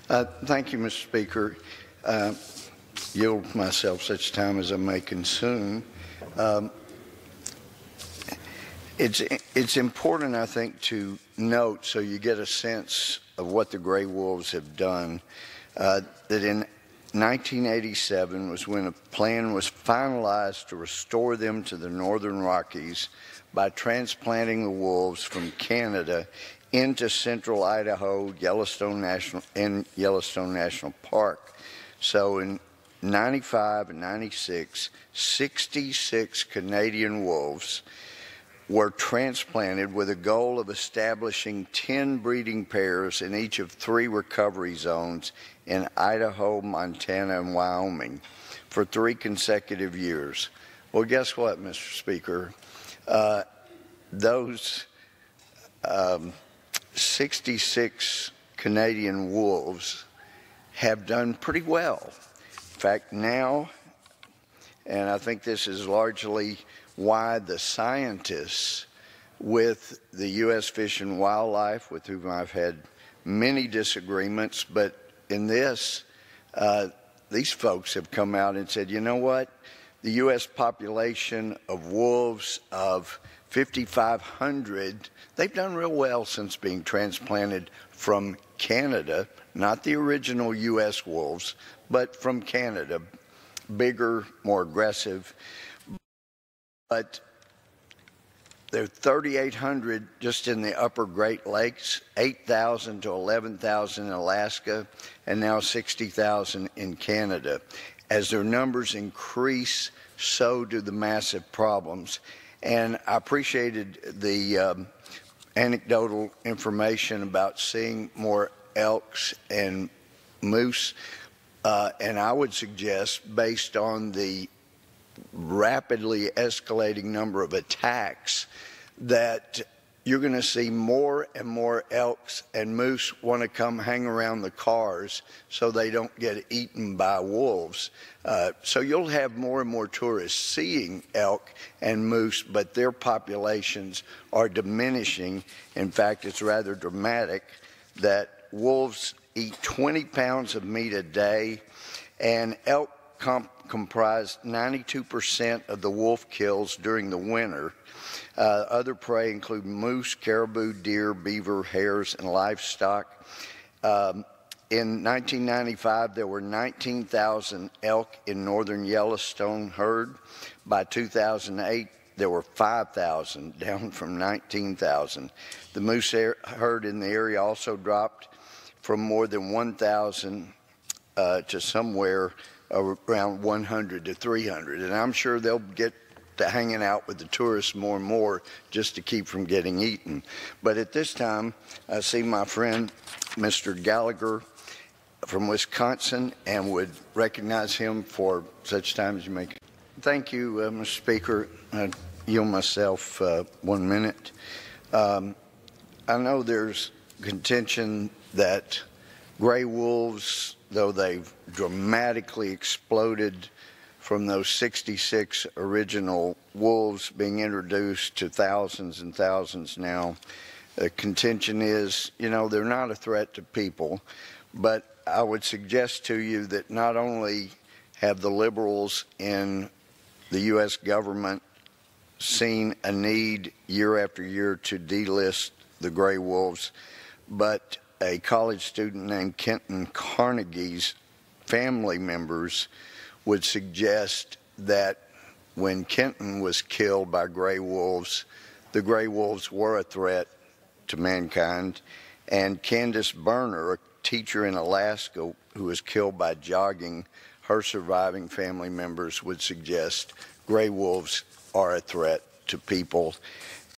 Thank you, Mr. Speaker. Yield myself such time as I may consume. It's important, I think, to note, so you get a sense of what the gray wolves have done, that in 1987 was when a plan was finalized to restore them to the Northern Rockies by transplanting the wolves from Canada into central Idaho, Yellowstone National Park. So in 95 and 96, 66 Canadian wolves were transplanted with a goal of establishing 10 breeding pairs in each of 3 recovery zones in Idaho, Montana, and Wyoming for 3 consecutive years. Well, guess what, Mr. Speaker? Those 66 Canadian wolves have done pretty well. In fact, now, and I think this is largely why the scientists with the U.S. Fish and Wildlife, with whom I've had many disagreements, but in this, these folks have come out and said, you know what, the U.S. population of wolves of 5,500, they've done real well since being transplanted from Canada, not the original U.S. wolves, but from Canada, bigger, more aggressive. But there are 3,800 just in the upper Great Lakes, 8,000 to 11,000 in Alaska, and now 60,000 in Canada. As their numbers increase, so do the massive problems. And I appreciated the anecdotal information about seeing more elks and moose. And I would suggest, based on the rapidly escalating number of attacks, that you're going to see more and more elks and moose want to come hang around the cars so they don't get eaten by wolves. So you'll have more and more tourists seeing elk and moose, but their populations are diminishing. In fact, it's rather dramatic that wolves eat 20 pounds of meat a day, and elk comprised 92% of the wolf kills during the winter. Other prey include moose, caribou, deer, beaver, hares, and livestock. In 1995, there were 19,000 elk in northern Yellowstone herd. By 2008, there were 5,000, down from 19,000. The moose herd in the area also dropped from more than 1,000 to somewhere around 100 to 300. And I'm sure they'll get to hanging out with the tourists more and more just to keep from getting eaten. But at this time, I see my friend, Mr. Gallagher from Wisconsin, and would recognize him for such time as you may. Thank you, Mr. Speaker. I yield myself 1 minute. I know there's contention that gray wolves, though they've dramatically exploded from those 66 original wolves being introduced to thousands and thousands now, the contention is, you know, they're not a threat to people. But I would suggest to you that not only have the liberals in the U.S. government seen a need year after year to delist the gray wolves, but a college student named Kenton Carnegie's family members would suggest that when Kenton was killed by gray wolves, the gray wolves were a threat to mankind. And Candace Berner, a teacher in Alaska who was killed by jogging, her surviving family members would suggest gray wolves are a threat to people.